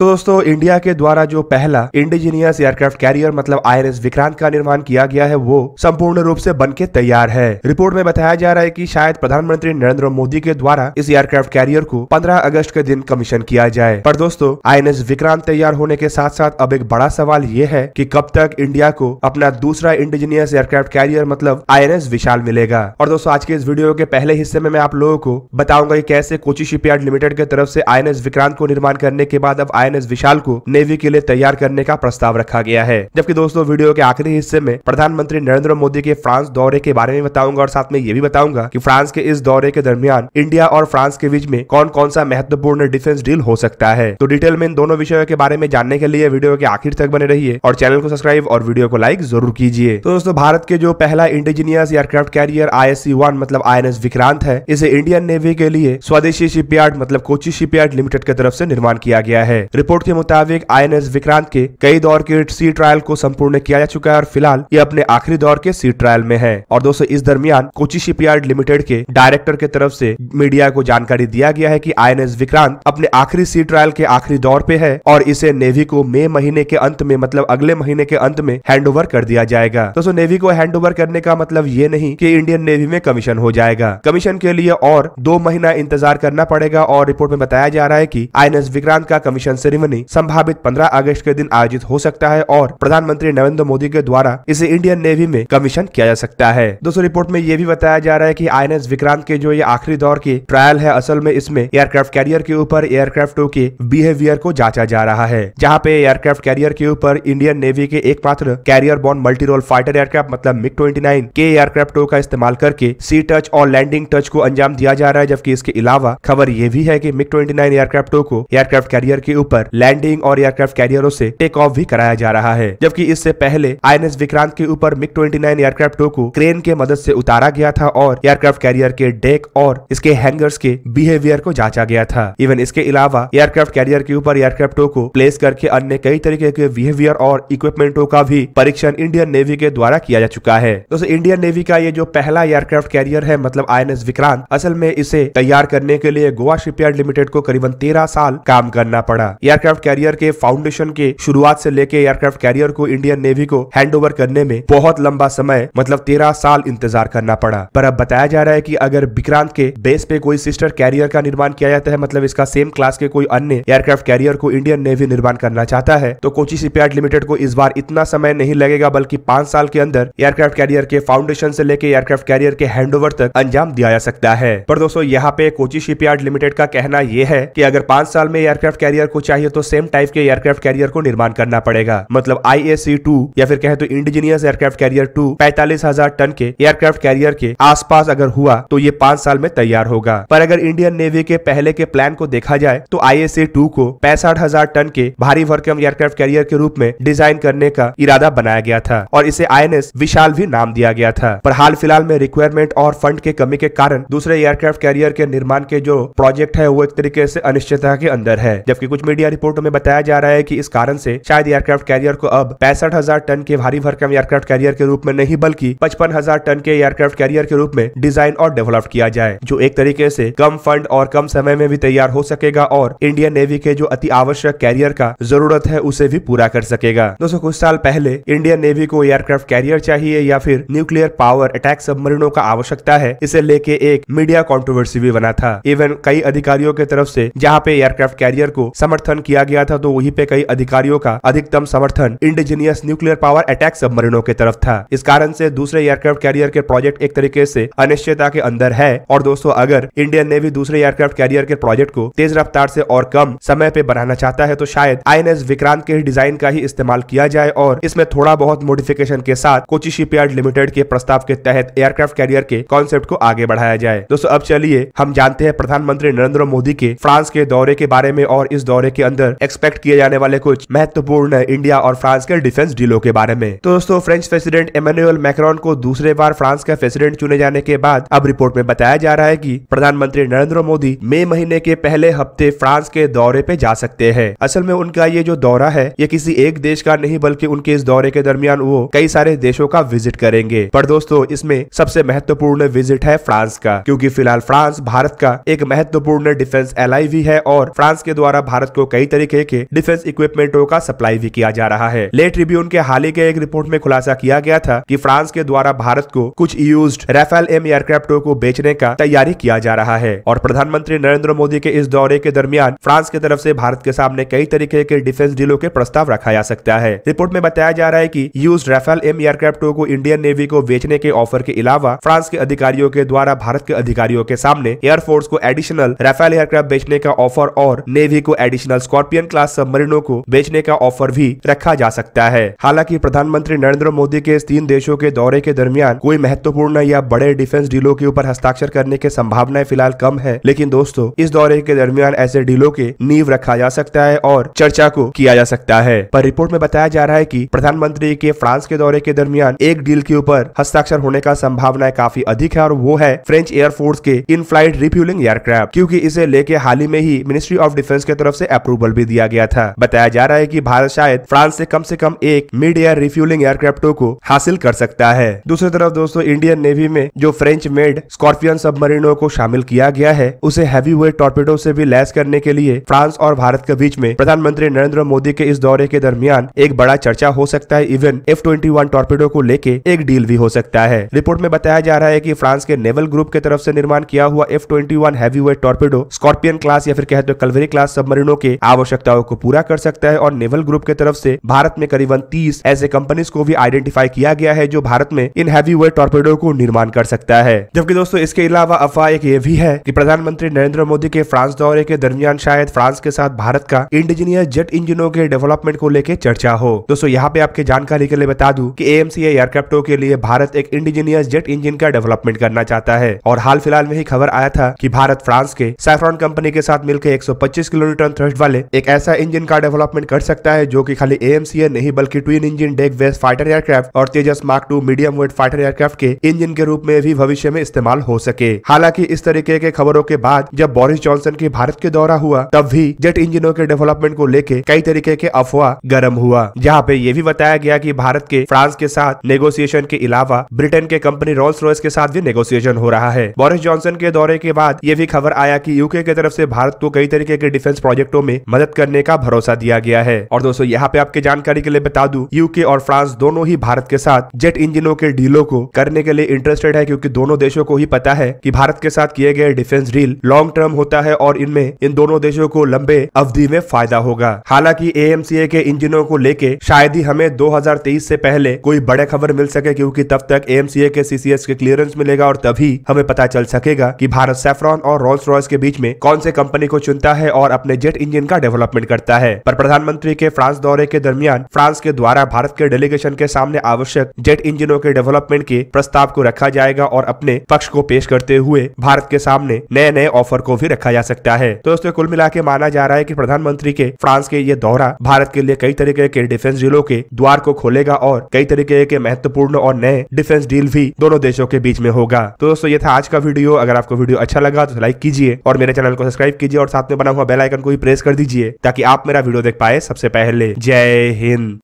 तो दोस्तों इंडिया के द्वारा जो पहला इंडिजीनियस एयरक्राफ्ट कैरियर मतलब INS विक्रांत का निर्माण किया गया है वो संपूर्ण रूप से बनके तैयार है। रिपोर्ट में बताया जा रहा है कि शायद प्रधानमंत्री नरेंद्र मोदी के द्वारा इस एयरक्राफ्ट कैरियर को 15 अगस्त के दिन कमीशन किया जाए। पर दोस्तों INS विक्रांत तैयार होने के साथ साथ अब एक बड़ा सवाल ये है कि कब तक इंडिया को अपना दूसरा इंडिजीनियस एयरक्राफ्ट कैरियर मतलब INS विशाल मिलेगा। और दोस्तों आज के इस वीडियो के पहले हिस्से में मैं आप लोगों को बताऊंगा कि कैसे कोची शिपयार्ड लिमिटेड की तरफ से INS विक्रांत को निर्माण करने के बाद अब INS विशाल को नेवी के लिए तैयार करने का प्रस्ताव रखा गया है। जबकि दोस्तों वीडियो के आखिरी हिस्से में प्रधानमंत्री नरेंद्र मोदी के फ्रांस दौरे के बारे में बताऊंगा और साथ में ये भी बताऊंगा कि फ्रांस के इस दौरे के दरमियान इंडिया और फ्रांस के बीच में कौन कौन सा महत्वपूर्ण डिफेंस डील हो सकता है। तो डिटेल में इन दोनों विषयों के बारे में जानने के लिए वीडियो के आखिर तक बने रहिए और चैनल को सब्सक्राइब और वीडियो को लाइक जरूर कीजिए। तो दोस्तों भारत के जो पहला इंडिजीनियस एयरक्राफ्ट कैरियर ISC-1 मतलब INS विक्रांत है, इसे इंडियन नेवी के लिए स्वदेशी शिपयार्ड मतलब कोची शिपयार्ड लिमिटेड की तरफ से निर्माण किया गया है। रिपोर्ट के मुताबिक INS विक्रांत के कई दौर के सी ट्रायल को संपूर्ण किया जा चुका है और फिलहाल ये अपने आखिरी दौर के सी ट्रायल में है। और दोस्तों इस दरमियान कोची शिपयार्ड लिमिटेड के डायरेक्टर की तरफ से मीडिया को जानकारी दिया गया है कि INS विक्रांत अपने आखिरी सी ट्रायल के आखिरी दौर पे है और इसे नेवी को मई महीने के अंत में मतलब अगले महीने के अंत में हैंडओवर कर दिया जाएगा। दोस्तों नेवी को हैंडओवर करने का मतलब ये नहीं कि इंडियन नेवी में कमीशन हो जाएगा। कमीशन के लिए और 2 महीना इंतजार करना पड़ेगा और रिपोर्ट में बताया जा रहा है कि INS विक्रांत का कमीशन सेरेमनी संभावित 15 अगस्त के दिन आयोजित हो सकता है और प्रधानमंत्री नरेंद्र मोदी के द्वारा इसे इंडियन नेवी में कमीशन किया जा सकता है। दोस्तों रिपोर्ट में यह भी बताया जा रहा है कि INS विक्रांत के जो ये आखिरी दौर की ट्रायल है, असल में इसमें एयरक्राफ्ट कैरियर के ऊपर एयरक्राफ्टों के बिहेवियर को जांचा जा रहा है। जहां पे एयरक्राफ्ट कैरियर के ऊपर इंडियन नेवी के एकमात्र carrier borne multi role fighter aircraft मतलब MiG-29 के एयरक्राफ्टों का इस्तेमाल करके सी टच और लैंडिंग टच को अंजाम दिया जा रहा है। जबकि इसके अलावा खबर यह भी है कि MiG-29 एयरक्राफ्टों को एयरक्राफ्ट कैरियर के ऊपर लैंडिंग और एयरक्राफ्ट कैरियरों से टेक ऑफ भी कराया जा रहा है। जबकि इससे पहले INS विक्रांत के ऊपर MiG-29 एयरक्राफ्टों को क्रेन के मदद से उतारा गया था और एयरक्राफ्ट कैरियर के डेक और इसके हैंगर्स के बिहेवियर को जांचा गया था। इवन इसके अलावा एयरक्राफ्ट कैरियर के ऊपर एयरक्राफ्टों को प्लेस करके अन्य कई तरीके के बिहेवियर और इक्विपमेंटों का भी परीक्षण इंडियन नेवी के द्वारा किया जा चुका है। दोस्तों इंडियन नेवी का ये जो पहला एयरक्राफ्ट कैरियर है मतलब INS विक्रांत, असल में इसे तैयार करने के लिए गोवा शिपयार्ड लिमिटेड को करीबन 13 साल काम करना पड़ा। एयरक्राफ्ट कैरियर के फाउंडेशन के शुरुआत से लेके एयरक्राफ्ट कैरियर को इंडियन नेवी को हैंडओवर करने में बहुत लंबा समय मतलब 13 साल इंतजार करना पड़ा। पर अब बताया जा रहा है कि अगर विक्रांत के बेस पे कोई सिस्टर कैरियर का निर्माण किया जाता है, मतलब इसका सेम क्लास के कोई अन्य एयरक्राफ्ट कैरियर को इंडियन नेवी निर्माण करना चाहता है, तो कोची शिपयार्ड लिमिटेड को इस बार इतना समय नहीं लगेगा बल्कि 5 साल के अंदर एयरक्राफ्ट कैरियर के फाउंडेशन से लेके एयरक्राफ्ट कैरियर के हैंडओवर तक अंजाम दिया जा सकता है। पर दोस्तों यहाँ पे कोची शिपयार्ड लिमिटेड का कहना यह है कि अगर 5 साल में एयरक्राफ्ट कैरियर को चाहिए तो सेम टाइप के एयरक्राफ्ट कैरियर को निर्माण करना पड़ेगा। मतलब IAC-2 या फिर कहे तो इंडिजीनियस एयरक्राफ्ट कैरियर 2 45,000 टन के एयरक्राफ्ट कैरियर के आसपास अगर हुआ तो ये 5 साल में तैयार होगा। पर अगर इंडियन नेवी के पहले के प्लान को देखा जाए तो IAC-2 को 65,000 टन के भारी भरकम एयरक्राफ्ट कैरियर के रूप में डिजाइन करने का इरादा बनाया गया था और इसे INS विशाल भी नाम दिया गया था। पर हाल फिलहाल में रिक्वायरमेंट और फंड के कमी के कारण दूसरे एयरक्राफ्ट कैरियर के निर्माण के जो प्रोजेक्ट है वो एक तरीके से अनिश्चितता के अंदर है। जबकि कुछ मीडिया रिपोर्टों में बताया जा रहा है कि इस कारण से शायद एयरक्राफ्ट कैरियर को अब 65,000 टन के भारी भरकम एयरक्राफ्ट कैरियर के रूप में नहीं बल्कि 55,000 टन के एयरक्राफ्ट कैरियर के रूप में डिजाइन और डेवलप किया जाए, जो एक तरीके से कम फंड और कम समय में भी तैयार हो सकेगा और इंडियन नेवी के जो अति आवश्यक कैरियर का जरूरत है उसे भी पूरा कर सकेगा। दोस्तों कुछ साल पहले इंडियन नेवी को एयरक्राफ्ट कैरियर चाहिए या फिर न्यूक्लियर पावर अटैक सबमरीनों का आवश्यकता है, इसे लेके एक मीडिया कंट्रोवर्सी भी बना था। इवन कई अधिकारियों की तरफ से जहां पे एयरक्राफ्ट कैरियर को समर्थन किया गया था तो वहीं पे कई अधिकारियों का अधिकतम समर्थन इंडिजीनियस न्यूक्लियर पावर अटैक सबमरीनों की तरफ था। इस कारण से दूसरे एयरक्राफ्ट कैरियर के प्रोजेक्ट एक तरीके से अनिश्चितता के अंदर है। और दोस्तों अगर इंडियन नेवी दूसरे एयरक्राफ्ट कैरियर के प्रोजेक्ट को तेज रफ्तार से और कम समय पे बनाना चाहता है तो शायद INS विक्रांत के डिजाइन का ही इस्तेमाल किया जाए और इसमें थोड़ा बहुत मॉडिफिकेशन के साथ कोची शिपयार्ड लिमिटेड के प्रस्ताव के तहत एयरक्राफ्ट कैरियर के कॉन्सेप्ट को आगे बढ़ाया जाए। दोस्तों अब चलिए हम जानते हैं प्रधानमंत्री नरेंद्र मोदी के फ्रांस के दौरे के बारे में और इस दौरे के अंदर एक्सपेक्ट किए जाने वाले कुछ महत्वपूर्ण इंडिया और फ्रांस के डिफेंस डीलों के बारे में। तो दोस्तों फ्रेंच प्रेसिडेंट इमैनुअल मैक्रोन को दूसरे बार फ्रांस का प्रेसिडेंट चुने जाने के बाद अब रिपोर्ट में बताया जा रहा है कि प्रधानमंत्री नरेंद्र मोदी मई महीने के पहले हफ्ते फ्रांस के दौरे पे जा सकते हैं। असल में उनका ये जो दौरा है ये किसी एक देश का नहीं बल्कि उनके इस दौरे के दरमियान वो कई सारे देशों का विजिट करेंगे। पर दोस्तों इसमें सबसे महत्वपूर्ण विजिट है फ्रांस का, क्योंकि फिलहाल फ्रांस भारत का एक महत्वपूर्ण डिफेंस एलाई भी है और फ्रांस के द्वारा भारत को कई तरीके के डिफेंस इक्विपमेंटों का सप्लाई भी किया जा रहा है। ले ट्रिब्यून के हाल ही के एक रिपोर्ट में खुलासा किया गया था कि फ्रांस के द्वारा भारत को कुछ यूज्ड राफेल एम एयरक्राफ्टों को बेचने का तैयारी किया जा रहा है और प्रधानमंत्री नरेंद्र मोदी के इस दौरे के दरमियान फ्रांस की तरफ से भारत के सामने कई तरीके के डिफेंस डीलों के प्रस्ताव रखा जा सकता है। रिपोर्ट में बताया जा रहा है कि यूज्ड राफेल एम एयरक्राफ्टों को इंडियन नेवी को बेचने के ऑफर के अलावा फ्रांस के अधिकारियों के द्वारा भारत के अधिकारियों के सामने एयरफोर्स को एडिशनल राफेल एयरक्राफ्ट बेचने का ऑफर और नेवी को एडिशनल स्कॉर्पियन क्लास सबमरीनों को बेचने का ऑफर भी रखा जा सकता है। हालांकि प्रधानमंत्री नरेंद्र मोदी के इस 3 देशों के दौरे के दरमियान कोई महत्वपूर्ण या बड़े डिफेंस डीलों के ऊपर हस्ताक्षर करने की संभावनाएं फिलहाल कम है, लेकिन दोस्तों इस दौरे के दरमियान ऐसे डीलों के नींव रखा जा सकता है और चर्चा को किया जा सकता है। पर रिपोर्ट में बताया जा रहा है कि प्रधानमंत्री के फ्रांस के दौरे के दरमियान एक डील के ऊपर हस्ताक्षर होने का संभावनाएं काफी अधिक है और वो है फ्रेंच एयरफोर्स के इन फ्लाइट रिफ्यूलिंग एयरक्राफ्ट, क्योंकि इसे लेके हाल ही में ही मिनिस्ट्री ऑफ डिफेंस की तरफ से अप्रूवल भी दिया गया था। बताया जा रहा है कि भारत शायद फ्रांस से कम एक मिड एयर रिफ्यूलिंग एयरक्राफ्टों को हासिल कर सकता है। दूसरी तरफ दोस्तों इंडियन नेवी में जो फ्रेंच मेड स्कॉर्पियन सबमरीनों को शामिल किया गया है उसे हैवी वेट टॉर्पेडो से भी लैस करने के लिए फ्रांस और भारत के बीच में प्रधानमंत्री नरेंद्र मोदी के इस दौरे के दरमियान एक बड़ा चर्चा हो सकता है। इवन F-21 टॉर्पेडो को लेके एक डील भी हो सकता है। रिपोर्ट में बताया जा रहा है कि फ्रांस के नेवल ग्रुप की तरफ से निर्माण किया हुआ F-21 heavy weight torpedo scorpion class या फिर कहते कल्वरी क्लास सबमरीनों के आवश्यकताओं को पूरा कर सकता है और नेवल ग्रुप की तरफ से भारत में करीबन 30 ऐसे कंपनीज को भी आइडेंटिफाई किया गया है जो भारत में इन हैवी वेट टॉर्पेडो को निर्माण कर सकता है। जबकि दोस्तों इसके अलावा अफवाह एक ये भी है कि प्रधानमंत्री नरेंद्र मोदी के फ्रांस दौरे के दरमियान शायद फ्रांस के साथ भारत का इंडिजीनियस जेट इंजनों के डेवलपमेंट को लेकर चर्चा हो। दोस्तों यहाँ पे आपके जानकारी के लिए बता दूं कि AMCA एयरक्राफ्टों के लिए भारत एक इंडिजीनियस जेट इंजन का डेवलपमेंट करना चाहता है और हाल फिलहाल में ही खबर आया था कि भारत फ्रांस के सैफ्रॉन कंपनी के साथ मिलकर 125 किलोन्यूटन थ्रस्ट वाले एक ऐसा इंजन का डेवलपमेंट कर सकता है जो कि खाली AMCA नहीं बल्कि twin engine deck based fighter aircraft और Tejas mark 2 medium weight fighter aircraft के इंजन के रूप में भी भविष्य में इस्तेमाल हो सके। हालांकि इस तरीके के खबरों के बाद जब बोरिस जॉनसन की भारत के दौरा हुआ तब भी जेट इंजनों के डेवलपमेंट को लेके कई तरीके के अफवाह गर्म हुआ, जहाँ पे ये भी बताया गया कि भारत के फ्रांस के साथ नेगोशिएशन के अलावा ब्रिटेन के कंपनी रोल्स रॉयस के साथ भी नेगोशिएशन हो रहा है। बोरिस जॉनसन के दौरे के बाद ये भी खबर आया कि यूके की तरफ से भारत को कई तरीके के डिफेंस प्रोजेक्टों में मदद करने का भरोसा दिया गया है। और दोस्तों यहाँ पे आपके जानकारी के लिए बता दूं यूके और फ्रांस दोनों ही भारत के साथ जेट इंजनों के डीलों को करने के लिए इंटरेस्टेड है, क्योंकि दोनों देशों को ही पता है कि भारत के साथ किए गए डिफेंस डील लॉन्ग टर्म होता है और इनमें इन दोनों देशों को लंबे अवधि में फायदा होगा। हालांकि AMCA के इंजनों को लेके शायद ही हमें 2023 से पहले कोई बड़े खबर मिल सके, क्योंकि तब तक AMCA के CCS के क्लियरेंस मिलेगा और तभी हमें पता चल सकेगा कि भारत सैफ्रॉन और रोल्स रॉयस के बीच में कौन से कंपनी को चुनता है और अपने जेट इंजन का डेवलपमेंट करता है। पर प्रधानमंत्री के फ्रांस दौरे के दरमियान फ्रांस के द्वारा भारत के डेलीगेशन के सामने आवश्यक जेट इंजनों के डेवलपमेंट के प्रस्ताव को रखा जाएगा और अपने पक्ष को पेश करते हुए भारत के सामने नए ऑफर को भी रखा जा सकता है। तो दोस्तों कुल मिला के माना जा रहा है कि प्रधानमंत्री के फ्रांस के ये दौरा भारत के लिए कई तरीके के डिफेंस डीलों के द्वार को खोलेगा और कई तरीके के महत्वपूर्ण और नए डिफेंस डील भी दोनों देशों के बीच में होगा। तो दोस्तों ये था आज का वीडियो। अगर आपको वीडियो अच्छा लगा तो लाइक कीजिए और मेरे चैनल को सब्सक्राइब कीजिए और साथ में बना हुआ बेल आइकन को भी प्रेस कर दीजिए ताकि आप मेरा वीडियो देख पाए सबसे पहले। जय हिंद।